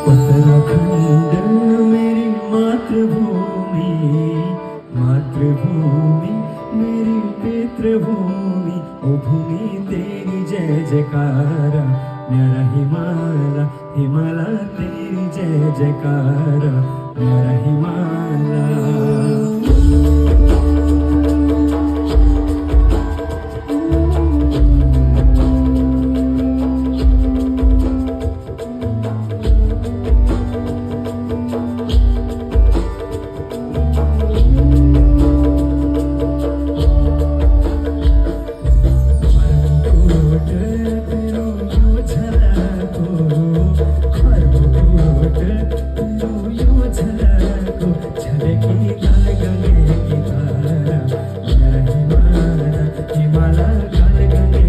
उत्तराखंड मेरी मातृभूमि, मातृभूमि मेरी पितृभूमि, ओ भूमि तेरी जय जयकारा, मेरा हिमालय हिमालय तेरी जय जयकारा, मेरा हिमालय। हिमालय